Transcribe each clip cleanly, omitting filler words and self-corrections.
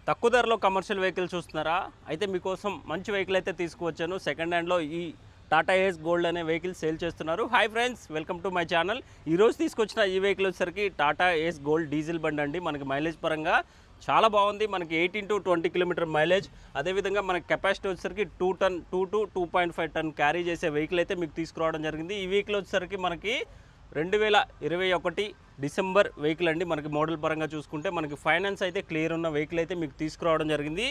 తక్కువ ధరలో commercial vehicle చూస్తున్నారా? అయితే మీకోసం మంచి వెహికల్ అయితే తీసుకువచ్చాను. సెకండ్ హ్యాండ్లో ఈ టాటా ఏస్ గోల్డ్ అనే వెహికల్ సేల్ చేస్తున్నారు. Hi friends, welcome to my channel. ఈరోజు తీసుకొచ్చిన ఈ వెహికల్ వచ్చేసరికి టాటా ఏస్ గోల్డ్ డీజిల్ బండి అండి. మనకి మైలేజ్ పరంగా చాలా బాగుంది. మనకి 18 to 20 కిలోమీటర్ మైలేజ్. అదేవిధంగా మనకి కెపాసిటీ వచ్చేసరికి 2 to 2.5 టన్ క్యారీ చేసే వెహికల్ అయితే మీకు తీసుకురావడం జరిగింది. ఈ వెహికల్ వచ్చేసరికి మనకి 2021 డిసెంబర్ వెహికల్ అండి. మనకి మోడల్ పరంగా చూసుకుంటే మనకి ఫైనాన్స్ అయితే క్లియర్ ఉన్న వెహికల్ అయితే మీకు తీసుకురావడం జరిగింది.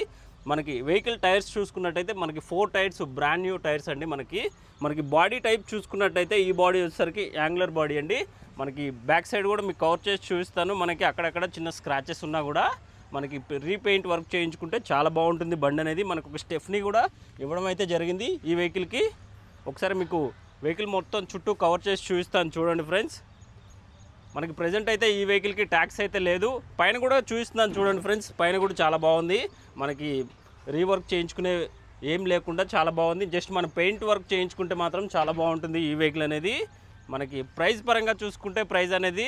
మనకి వెహికల్ టైర్స్ చూసుకున్నట్టయితే మనకి 4 టైర్స్ బ్రాండ్ న్యూ టైర్స్ అండి. మనకి బాడీ టైప్ చూసుకున్నట్టయితే ఈ బాడీ వచ్చేసరికి యాంగులర్ బాడీ అండి. మనకి బ్యాక్ సైడ్ కూడా మీకు కవర్ చేసి చూపిస్తాను. మనకి అక్కడక్కడ చిన్న స్క్రాచెస్ ఉన్నా కూడా మనకి రీపెయింట్ వర్క్ చేయించుకుంటే చాలా బాగుంటుంది బండి అనేది. మనకు ఒక స్టెఫ్నీ కూడా ఇవ్వడం అయితే జరిగింది ఈ వెహికల్కి. ఒకసారి మీకు వెహికల్ మొత్తం చుట్టూ కవర్ చేసి చూపిస్తాను చూడండి ఫ్రెండ్స్. మనకి ప్రజెంట్ అయితే ఈ వెహికల్కి ట్యాక్స్ అయితే లేదు. పైన కూడా చూపిస్తున్నాను చూడండి ఫ్రెండ్స్. పైన కూడా చాలా బాగుంది. మనకి రీవర్క్ చేయించుకునే ఏం లేకుండా చాలా బాగుంది. జస్ట్ మన పెయింట్ వర్క్ చేయించుకుంటే మాత్రం చాలా బాగుంటుంది ఈ వెహికల్ అనేది. మనకి ప్రైస్ పరంగా చూసుకుంటే ప్రైస్ అనేది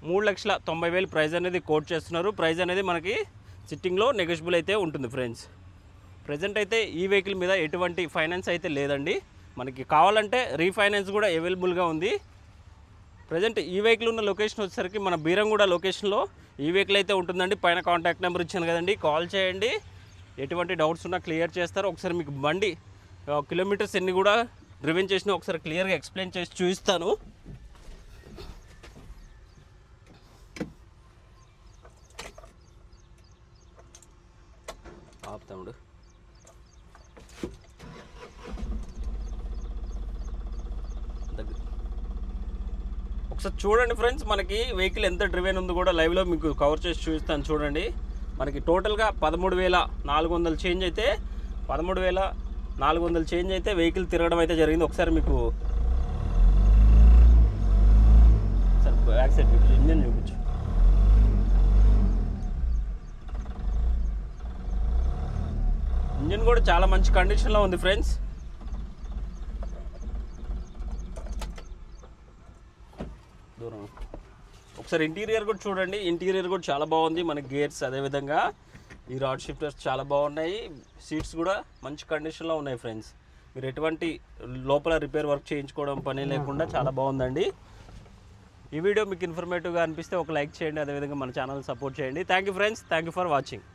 3,90,000 ప్రైస్ అనేది కోట్ చేస్తున్నారు. ప్రైస్ అనేది మనకి సిట్టింగ్లో నెగోషియబుల్ అయితే ఉంటుంది ఫ్రెండ్స్. ప్రజెంట్ అయితే ఈ వెహికల్ మీద ఎటువంటి ఫైనాన్స్ అయితే లేదండి. మనకి కావాలంటే రీఫైనాన్స్ కూడా అవైలబుల్గా ఉంది. ప్రజెంట్ ఈ వెహికల్ ఉన్న లొకేషన్ వచ్చేసరికి మన బీరంగూడ లొకేషన్లో ఈ వెహికల్ అయితే ఉంటుందండి. పైన కాంటాక్ట్ నెంబర్ ఇచ్చాను కదండి, కాల్ చేయండి. ఎటువంటి డౌట్స్ ఉన్నా క్లియర్ చేస్తారు. ఒకసారి మీకు బండి కిలోమీటర్స్ ఎన్ని కూడా డ్రివెన్ చేసినా ఒకసారి క్లియర్గా ఎక్స్ప్లెయిన్ చేసి చూపిస్తాను. ఆపుతాముడు. ఒకసారి చూడండి ఫ్రెండ్స్, మనకి వెహికల్ ఎంత డ్రివెన్ ఉందో కూడా లైవ్లో మీకు కవర్ చేసి చూపిస్తాను చూడండి. మనకి టోటల్గా 13,400 చేంజ్ అయితే 13,400 చేంజ్ అయితే వెహికల్ తిరగడం అయితే జరిగింది. ఒకసారి మీకు సార్ బ్యాక్ సైడ్ చూపించు, ఇంజన్ చూపించు. ఇంజన్ కూడా చాలా మంచి కండిషన్లో ఉంది ఫ్రెండ్స్. దూరం ఒకసారి ఇంటీరియర్ కూడా చూడండి. ఇంటీరియర్ కూడా చాలా బాగుంది. మనకి గేర్స్ అదేవిధంగా ఈ రాడ్ షిఫ్టర్స్ చాలా బాగున్నాయి. సీట్స్ కూడా మంచి కండిషన్లో ఉన్నాయి ఫ్రెండ్స్. మీరు ఎటువంటి లోపల రిపేర్ వర్క్ చేయించుకోవడం పని లేకుండా చాలా బాగుందండి. ఈ వీడియో మీకు ఇన్ఫర్మేటివ్గా అనిపిస్తే ఒక లైక్ చేయండి. అదేవిధంగా మన ఛానల్ సపోర్ట్ చేయండి. Thank you friends, thank you for watching.